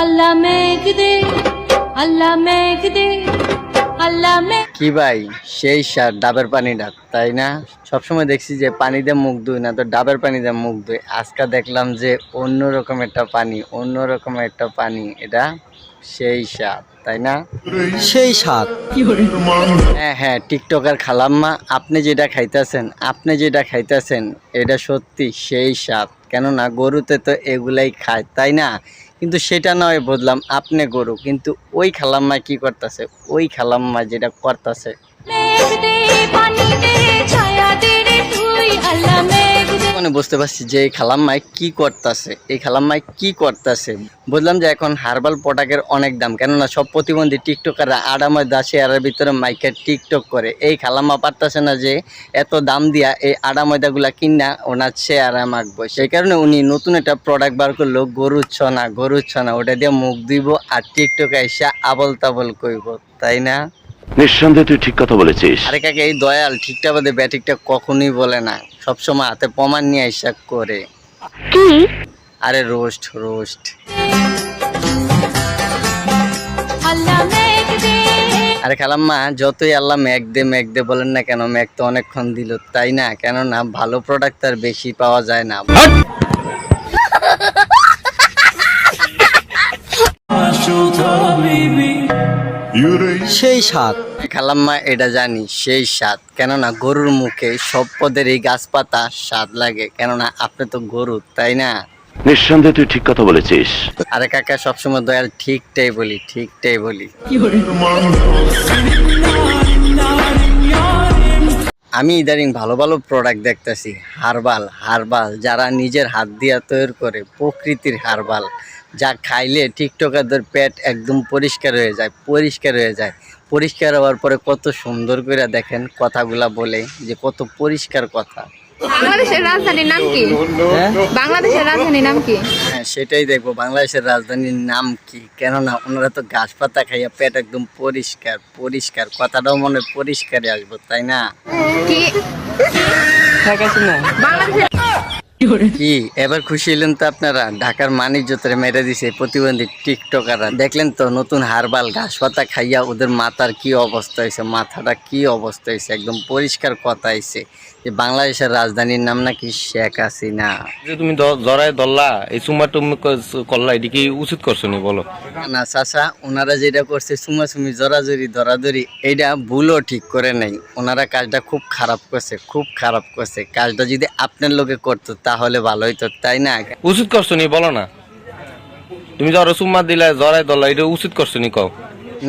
আল্লাহ মেঘ দে, আল্লাহ মেঘ দে, আল্লাহ মেঘ। কি ভাই সেই স্বাদ ডাবের পানিটা, তাই না? সবসময় দেখছি যে পানি দিয়ে মুখ ধুই না তো ডাবের পানি দিয়ে মুখ ধুই, আজকে দেখলাম যে অন্যরকম একটা পানি, অন্যরকম একটা পানি, এটা সেই স্বাদ, তাই না? সেই স্বাদ। হ্যাঁ হ্যাঁ, টিকটকার খালাম্মা, আপনি যেটা খাইতেছেন, আপনি যেটা খাইতেছেন এটা সত্যি সেই স্বাদ। কেননা গরুতে তো এগুলাই খায়, তাই না? কিন্তু সেটা নয় বুঝলাম আপনি গরু, কিন্তু ওই খালাম্মা কি করতেছে, ওই খালাম্মা যেটা করতেছে, মেঘ দে, পানি দে, ছায়া দে রে তুই, আল্লাহ মেঘ দে। মানে বুঝতে পারছি যে এই খালাম্মায় কি করতেছে, এই খালাম্মায় কি করতেছে। বুঝলাম যে এখন হার্বাল প্রোডাক্টের অনেক দাম, কেননা সব প্রতিবন্ধী টিকটকাররা আডাময়দা শেয়ারের ভিতরে মাইকে টিকটক করে। এই খালাম্মা পারতেছে না যে এত দাম দিয়া এই আডাময়দাগুলা কিনা ওনার শেয়ারে মাখবো, সেই কারণে উনি নতুন একটা প্রোডাক্ট বার করলো, গরুর ছনা, গরুর ছনা, ওটা দিয়ে মুখ দিব আর টিকটকে এসে আবল তাবল কইব, তাই না? নিঃসন্দেহে তুই ঠিক কথা বলেছিস। আরে কাকে, এই দয়াল ঠিকটা বাদে ব্যাটিকটা কখনোই বলে না, সবসময় হাতে প্রমাণ নিয়ে আইসা করে। আরে রোস্ট রোস্ট। আল্লাহ মেঘ দে। আরে খালাম্মা, যতই আল্লাহ মেঘ দে বলেন না কেন, মেঘ তো অনেকক্ষণ দিল, তাই না? কেননা ভালো প্রোডাক্ট আর বেশি পাওয়া যায় না। সেই স্বাদ। খালাম্মা এটা জানি সেই স্বাদ, কেননা গরুর মুখে সব পদের এই গাছপাতা স্বাদ লাগে, কেননা আপনি তো গরু, তাই না? নিঃসন্দেহে তুই ঠিক কথা বলেছিস। আরে কাকা, সবসময় দয়াল ঠিকটাই বলি, ঠিকটাই বলি। আমি ইদারিং ভালো ভালো প্রোডাক্ট দেখতেছি, হার্বাল, হার্বাল, যারা নিজের হাত দিয়া তৈরি করে, প্রকৃতির হার্বাল, যা খাইলে টিকটকারদের পেট একদম পরিষ্কার হয়ে যায়, পরিষ্কার হয়ে যায়। পরিষ্কার হওয়ার পরে কত সুন্দর করে দেখেন কথাগুলা বলে, যে কত পরিষ্কার কথা। বাংলাদেশের রাজধানীর নাম কি? হ্যাঁ বাংলাদেশের রাজধানীর নাম কি? হ্যাঁ, সেটাই দেখবো, বাংলাদেশের রাজধানীর নাম কি। কেননা ওনারা তো গাছ পাতা খাইয়া পেট একদম পরিষ্কার, পরিষ্কার, কথাটাও মনে পরিষ্কারে আসবো, তাই না? কি বাংলাদেশের কি এবার খুশি হলেন তো আপনারা? ঢাকার মানিকজোতরে মেরে দিছে প্রতিবন্ধী টিকটকাররা, দেখলেন তো? নতুন হার্বাল ঘাস পাতা খাইয়া ওদের মাথার কি অবস্থা হয়েছে, মাথাটা কি অবস্থা হয়েছে, একদম পরিষ্কার কথা হয়েছে যে বাংলাদেশের রাজধানীর নাম নাকি শেখ হাসিনা। যে তুমি জরায় ধরলা, এই সুমা তুমি করলা, এটা কি উচিত করছো নি বলো? না চাচা, ওনারা যেটা করছে সুমাসুমি জরাজরি ধরাধরি, এইটা ভুলও ঠিক করে নাই। ওনারা কাজটা খুব খারাপ করছে, খুব খারাপ করছে। কাজটা যদি আপনার লোকে করতো তাহলে ভালো হইতো, তাই না? উচিত করছো নি বলো না? তুমি জরা সুমা দিলা, জরায় ধরলা, এটা উচিত করছো নি কও?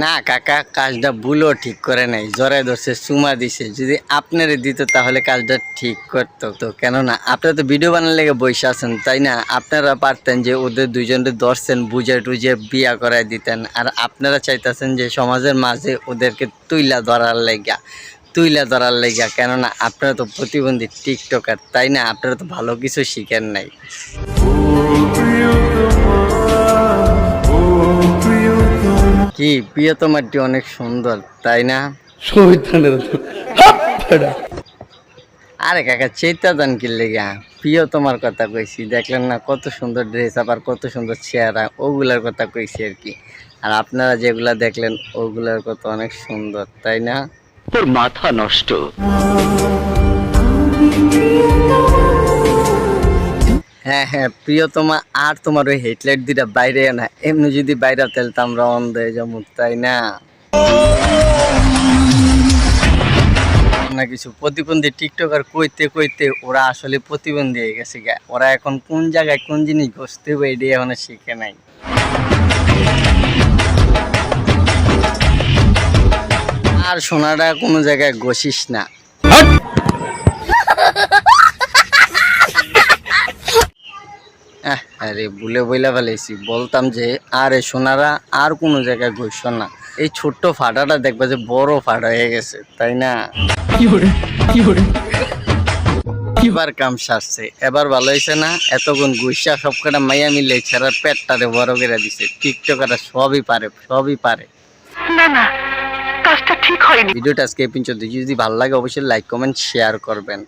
না কাকা, কাজটা ভুলও ঠিক করে নাই, জরায় ধরছে, সুমা দিছে, যদি আপনারে দিত তাহলে কাজটা ঠিক করতো তো। কেননা আপনারা তো ভিডিও বানার লেগে বসে আছেন, তাই না? আপনারা পারতেন যে ওদের দুইজনকে ধরছেন, বুঝে টুঝে বিয়া করাই দিতেন, আর আপনারা চাইতেছেন যে সমাজের মাঝে ওদেরকে তুইলা ধরার লেগা, কেননা আপনারা তো প্রতিবন্ধী টিকটকার, তাই না? আপনারা তো ভালো কিছু শিখেন নাই। কি প্রিয়তমাটি অনেক সুন্দর, তাই না? আরে কাকা, চেতা দান কি লেগা, প্রিয়তমার কথা কইছি, দেখলেন না কত সুন্দর ড্রেস, আবার কত সুন্দর চেহারা, ওগুলার কথা কইছি আর কি। আর আপনারা যেগুলা দেখলেন ওগুলার কথা অনেক সুন্দর, তাই না? তোর মাথা নষ্ট। হ্যাঁ হ্যাঁ, প্রিয়তমা, আর তোমার ওই হেডলাইট দুইটা বাইরে না, এমনি যদি বাইরে তাহলে তো আমরা অন্ধ হয়ে যাবো, তাই না? না কিছু প্রতিবন্ধী টিকটকার কইতে কইতে ওরা আসলে প্রতিবন্ধী হয়ে গেছে গা। ওরা এখন কোন জায়গায় কোন জিনিস ঘষতে হবে এটাই এখনো শিখে নাই। আর সোনাটা কোনো জায়গায় ঘষিস না। আরে ভুলে বইলা ফেলেছি, বলতাম যে আরে সোনারা আর কোনো জায়গায় ঘষছ না। এই ছোট্ট ফাটাটা দেখবা যে বড় ফাটা হয়ে গেছে, তাই না? এবার কাম সারছে, এবার ভালো হয়েছে না? এতক্ষণ গুইসা সব কটা মাইয়া মিলে ছেড়ার পেটটারে বড় করে দিছে। টিকটকাররা সবই পারে, সবই পারে। ভিডিওটা আজকে এই পর্যন্ত। যদি ভালো লাগে অবশ্যই লাইক কমেন্ট শেয়ার করবেন,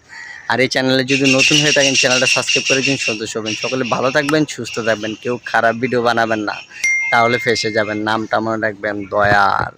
আর এই চ্যানেলে যদি নতুন হয়ে থাকেন চ্যানেলটা সাবস্ক্রাইব করে দিন, সদস্য হবেন। সকলে ভালো থাকবেন, সুস্থ থাকবেন, কেউ খারাপ ভিডিও বানাবেন না। তাহলে ফেসে যাবেন। নামটা মনে রাখবেন দয়াল।